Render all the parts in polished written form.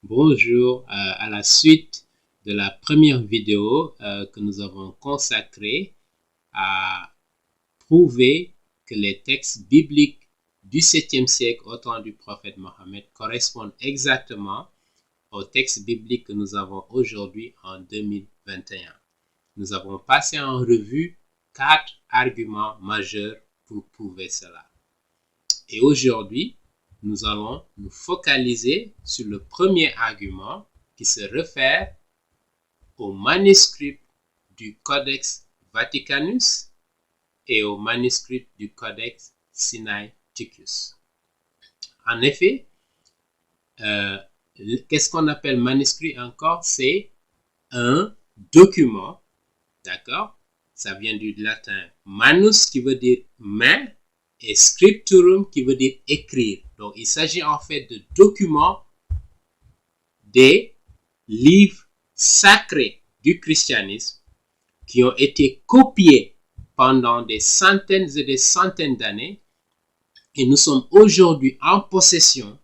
Bonjour, à la suite de la première vidéo que nous avons consacrée à prouver que les textes bibliques du 7e siècle au temps du prophète Mohammed correspondent exactement aux textes bibliques que nous avons aujourd'hui en 2021. Nous avons passé en revue 4 arguments majeurs pour prouver cela. Et aujourd'hui, nous allons nous focaliser sur le premier argument qui se réfère au manuscrit du Codex Vaticanus et au manuscrit du Codex Sinaiticus. En effet, qu'est-ce qu'on appelle manuscrit encore? C'est un document, d'accord? Ça vient du latin manus qui veut dire main et scripturum qui veut dire écrire. Donc, il s'agit en fait de documents des livres sacrés du christianisme qui ont été copiés pendant des centaines et des centaines d'années. Et nous sommes aujourd'hui en possession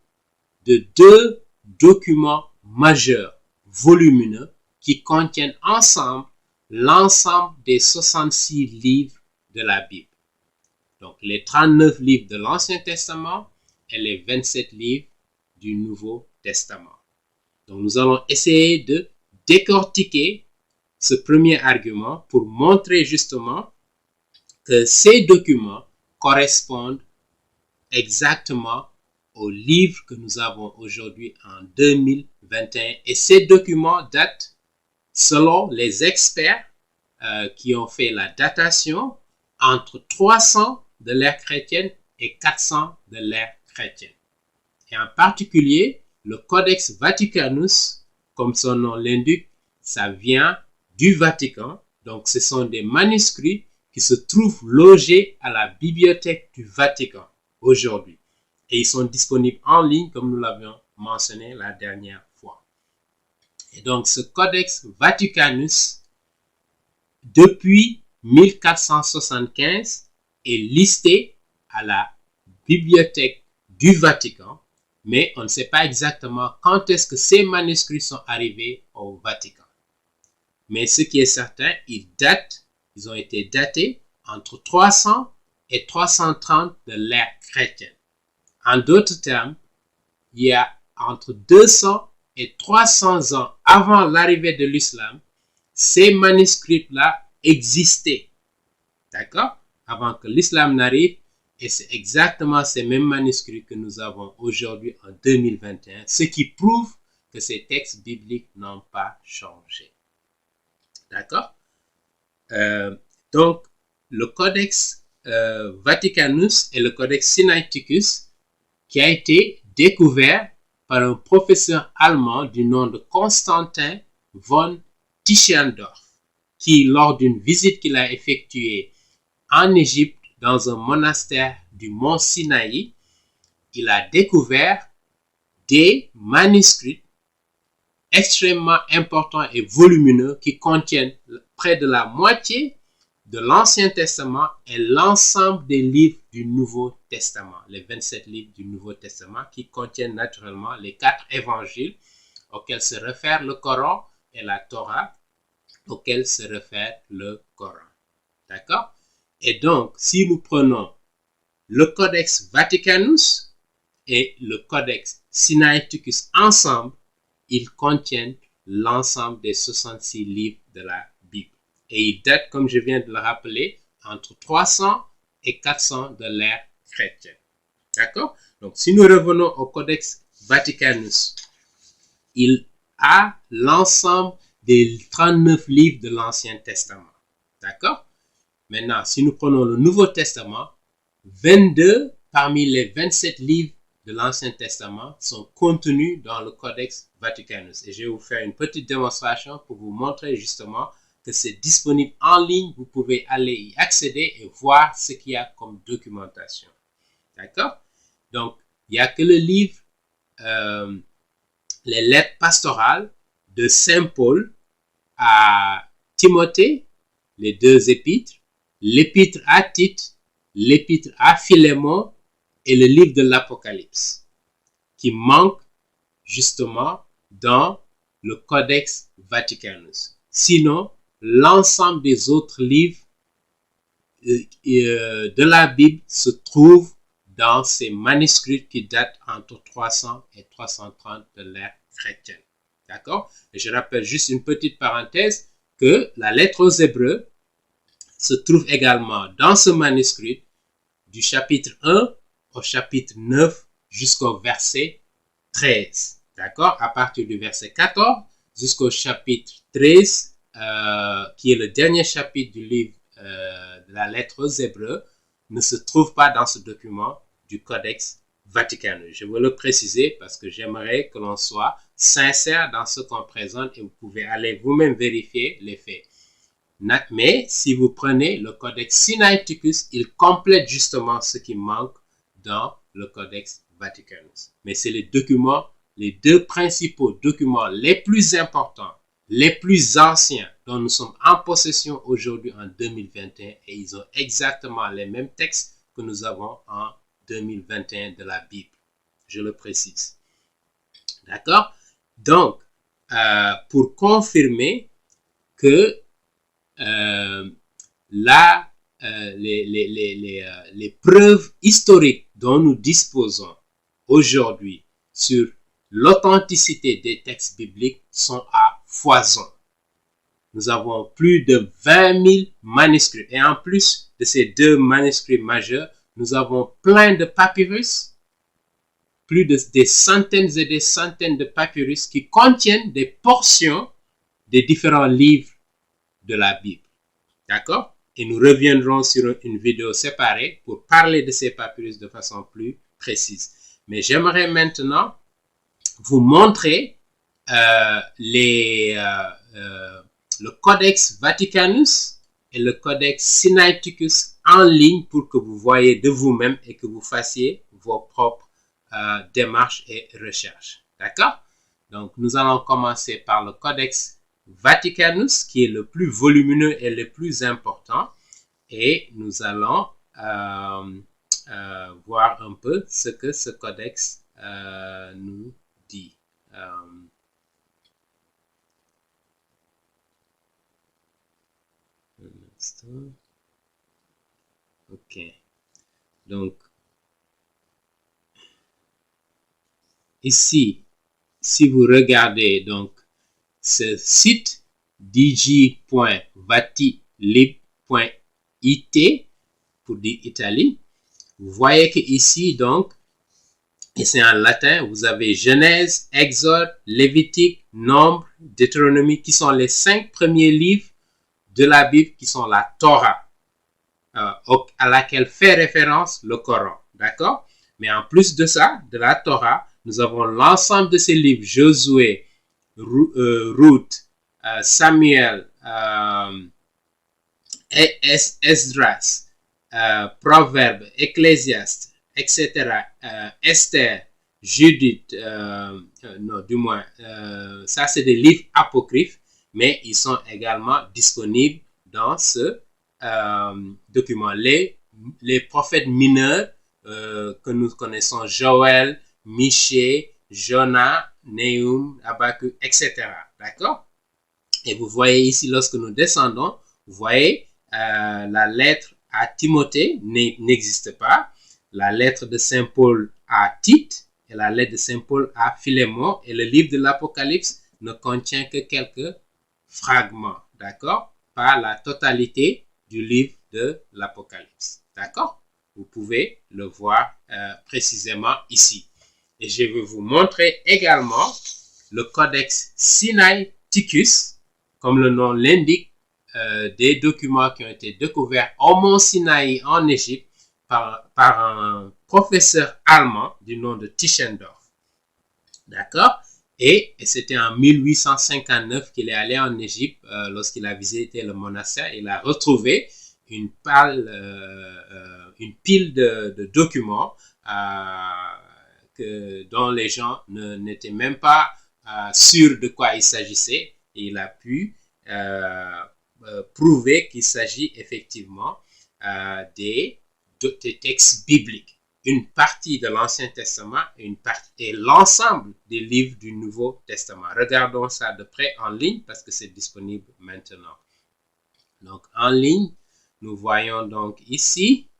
de 2 documents majeurs, volumineux, qui contiennent ensemble l'ensemble des 66 livres de la Bible. Donc, les 39 livres de l'Ancien Testament et les 27 livres du Nouveau Testament. Donc, nous allons essayer de décortiquer ce premier argument pour montrer justement que ces documents correspondent exactement aux livres que nous avons aujourd'hui en 2021. Et ces documents datent, selon les experts qui ont fait la datation, entre 300 de l'ère chrétienne et 400 de l'ère chrétienne. Et en particulier, le Codex Vaticanus, comme son nom l'indique, ça vient du Vatican. Donc, ce sont des manuscrits qui se trouvent logés à la bibliothèque du Vatican aujourd'hui. Et ils sont disponibles en ligne, comme nous l'avions mentionné la dernière fois. Et donc, ce Codex Vaticanus, depuis 1475, est listé à la bibliothèque du Vatican, mais on ne sait pas exactement quand est-ce que ces manuscrits sont arrivés au Vatican. Mais ce qui est certain, ils ont été datés entre 300 et 330 de l'ère chrétienne. En d'autres termes, il y a entre 200 et 300 ans avant l'arrivée de l'islam, ces manuscrits-là existaient. D'accord? Avant que l'islam n'arrive, et c'est exactement ces mêmes manuscrits que nous avons aujourd'hui en 2021, ce qui prouve que ces textes bibliques n'ont pas changé. D'accord? Donc, le Codex Vaticanus et le Codex Sinaiticus, qui a été découvert par un professeur allemand du nom de Constantin von Tischendorf, qui, lors d'une visite qu'il a effectuée en Égypte, dans un monastère du mont Sinaï, il a découvert des manuscrits extrêmement importants et volumineux qui contiennent près de la moitié de l'Ancien Testament et l'ensemble des livres du Nouveau Testament, les 27 livres du Nouveau Testament qui contiennent naturellement les 4 évangiles auxquels se réfère le Coran et la Torah auxquels se réfère le Coran. D'accord? Et donc, si nous prenons le Codex Vaticanus et le Codex Sinaiticus ensemble, ils contiennent l'ensemble des 66 livres de la Bible. Et ils datent, comme je viens de le rappeler, entre 300 et 400 de l'ère chrétienne. D'accord? Donc, si nous revenons au Codex Vaticanus, il a l'ensemble des 39 livres de l'Ancien Testament. D'accord? Maintenant, si nous prenons le Nouveau Testament, 22 parmi les 27 livres de l'Ancien Testament sont contenus dans le Codex Vaticanus. Et je vais vous faire une petite démonstration pour vous montrer justement que c'est disponible en ligne. Vous pouvez aller y accéder et voir ce qu'il y a comme documentation. D'accord? Donc, il n'y a que le livre, les lettres pastorales de Saint Paul à Timothée, les 2 épîtres, l'épître à Tite, l'épître à Philémon et le livre de l'Apocalypse, qui manquent justement dans le Codex Vaticanus. Sinon, l'ensemble des autres livres de la Bible se trouve dans ces manuscrits qui datent entre 300 et 330 de l'ère chrétienne. D'accord? Et je rappelle juste une petite parenthèse que la lettre aux Hébreux se trouve également dans ce manuscrit du chapitre 1 au chapitre 9 jusqu'au verset 13. D'accord? À partir du verset 14 jusqu'au chapitre 13, qui est le dernier chapitre du livre de la lettre aux Hébreux, ne se trouve pas dans ce document du Codex Vaticanus. Je veux le préciser parce que j'aimerais que l'on soit sincère dans ce qu'on présente et vous pouvez aller vous-même vérifier les faits. Mais si vous prenez le Codex Sinaiticus, il complète justement ce qui manque dans le Codex Vaticanus. Mais c'est les documents, les deux principaux documents les plus importants, les plus anciens dont nous sommes en possession aujourd'hui en 2021 et ils ont exactement les mêmes textes que nous avons en 2021 de la Bible. Je le précise. D'accord? Donc, pour confirmer que les preuves historiques dont nous disposons aujourd'hui sur l'authenticité des textes bibliques sont à foison. Nous avons plus de 20 000 manuscrits. Et en plus de ces deux manuscrits majeurs, nous avons plein de papyrus, plus de des centaines et des centaines de papyrus qui contiennent des portions des différents livres de la Bible. D'accord? Et nous reviendrons sur une vidéo séparée pour parler de ces papyrus de façon plus précise. Mais j'aimerais maintenant vous montrer le Codex Vaticanus et le Codex Sinaiticus en ligne pour que vous voyez de vous-même et que vous fassiez vos propres démarches et recherches. D'accord? Donc, nous allons commencer par le Codex Vaticanus, qui est le plus volumineux et le plus important. Et nous allons voir un peu ce que ce codex nous dit. Un instant. OK. Donc, ici, si vous regardez donc ce site dg.vatilib.it pour dire Italie, vous voyez que ici donc, et c'est en latin, vous avez Genèse, Exode, Lévitique, Nombre, Deutéronomie, qui sont les 5 premiers livres de la Bible, qui sont la Torah, à laquelle fait référence le Coran. D'accord? Mais en plus de ça, de la Torah, nous avons l'ensemble de ces livres, Josué, Ruth, Samuel, Esdras, Proverbes, Ecclésiaste, etc. Esther, Judith, non, du moins, ça c'est des livres apocryphes, mais ils sont également disponibles dans ce document. Les prophètes mineurs que nous connaissons, Joël, Michée, Jonas, Nahum, Habakkuk, etc. D'accord? Et vous voyez ici, lorsque nous descendons, vous voyez la lettre à Timothée n'existe pas. La lettre de Saint Paul à Tite et la lettre de Saint Paul à Philémon. Et le livre de l'Apocalypse ne contient que quelques fragments. D'accord? Pas la totalité du livre de l'Apocalypse. D'accord? Vous pouvez le voir précisément ici. Et je vais vous montrer également le Codex Sinaiticus, comme le nom l'indique, des documents qui ont été découverts au mont Sinaï en Égypte par un professeur allemand du nom de Tischendorf. D'accord? Et c'était en 1859 qu'il est allé en Égypte lorsqu'il a visité le monastère. Il a retrouvé une pile de documents dont les gens n'étaient même pas sûrs de quoi il s'agissait. Et il a pu prouver qu'il s'agit effectivement des textes bibliques. une partie de l'Ancien Testament et l'ensemble des livres du Nouveau Testament. Regardons ça de près en ligne parce que c'est disponible maintenant. Donc, en ligne, nous voyons donc ici,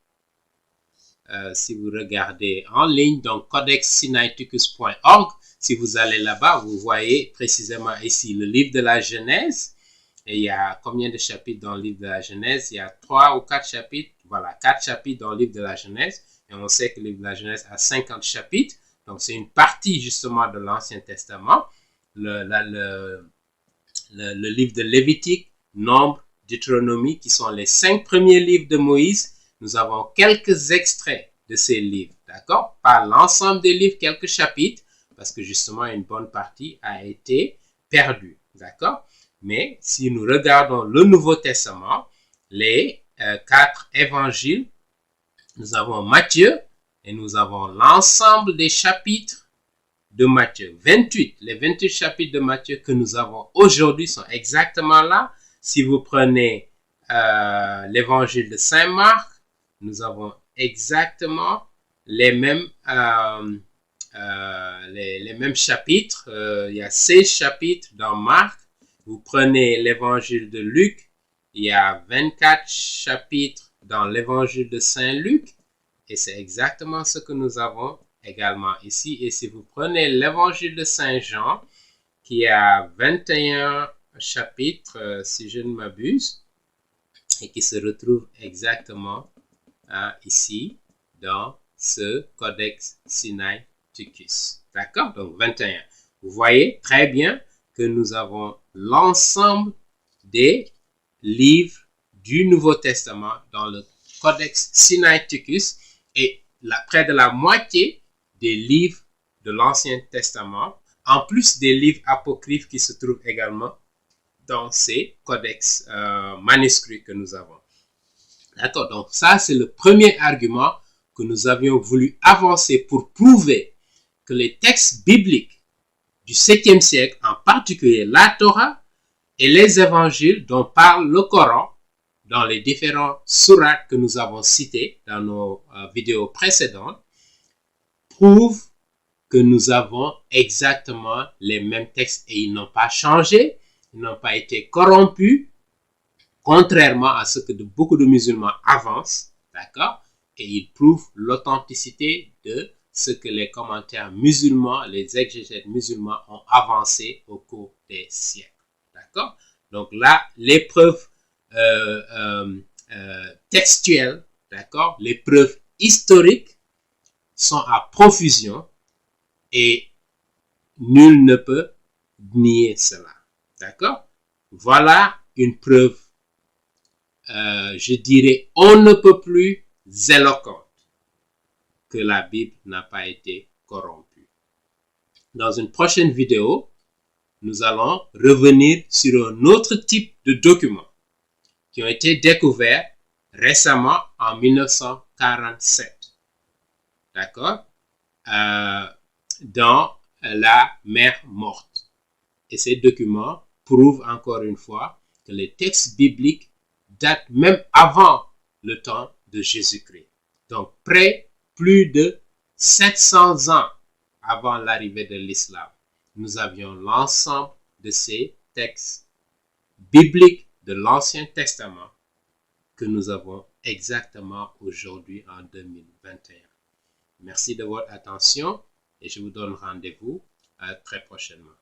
si vous regardez en ligne, donc codexsinaiticus.org, si vous allez là-bas, vous voyez précisément ici le livre de la Genèse. Et il y a combien de chapitres dans le livre de la Genèse? Il y a 3 ou 4 chapitres. Voilà, 4 chapitres dans le livre de la Genèse. Et on sait que le livre de la Genèse a 50 chapitres. Donc, c'est une partie justement de l'Ancien Testament. Le livre de Lévitique, Nombre, Deutéronomie, qui sont les 5 premiers livres de Moïse. Nous avons quelques extraits de ces livres, d'accord? Pas l'ensemble des livres, quelques chapitres, parce que justement, une bonne partie a été perdue, d'accord? Mais si nous regardons le Nouveau Testament, les 4 évangiles, nous avons Matthieu et nous avons l'ensemble des chapitres de Matthieu. 28, les 28 chapitres de Matthieu que nous avons aujourd'hui sont exactement là. Si vous prenez l'évangile de Saint Marc, nous avons exactement les mêmes chapitres. Il y a 16 chapitres dans Marc. Vous prenez l'évangile de Luc, il y a 24 chapitres dans l'évangile de Saint Luc. Et c'est exactement ce que nous avons également ici. Et si vous prenez l'évangile de Saint Jean, qui a 21 chapitres, si je ne m'abuse, et qui se retrouve exactement ici, dans ce Codex Sinaiticus. D'accord? Donc, 21. Vous voyez très bien que nous avons l'ensemble des livres du Nouveau Testament dans le Codex Sinaiticus et près de la moitié des livres de l'Ancien Testament, en plus des livres apocryphes qui se trouvent également dans ces codex manuscrits que nous avons. D'accord, donc ça c'est le premier argument que nous avions voulu avancer pour prouver que les textes bibliques du 7e siècle, en particulier la Torah et les évangiles dont parle le Coran, dans les différents sourates que nous avons cités dans nos vidéos précédentes, prouvent que nous avons exactement les mêmes textes et ils n'ont pas changé, ils n'ont pas été corrompus, contrairement à ce que beaucoup de musulmans avancent, d'accord? Et ils prouvent l'authenticité de ce que les commentaires musulmans, les exégètes musulmans ont avancé au cours des siècles, d'accord? Donc là, les preuves textuelles, d'accord? Les preuves historiques sont à profusion et nul ne peut nier cela, d'accord? Voilà une preuve, je dirais, on ne peut plus éloquente que la Bible n'a pas été corrompue. Dans une prochaine vidéo, nous allons revenir sur un autre type de documents qui ont été découverts récemment en 1947. D'accord? Dans la mer Morte. Et ces documents prouvent encore une fois que les textes bibliques datent même avant le temps de Jésus-Christ. Donc, plus de 700 ans avant l'arrivée de l'islam, nous avions l'ensemble de ces textes bibliques de l'Ancien Testament que nous avons exactement aujourd'hui en 2021. Merci de votre attention et je vous donne rendez-vous très prochainement.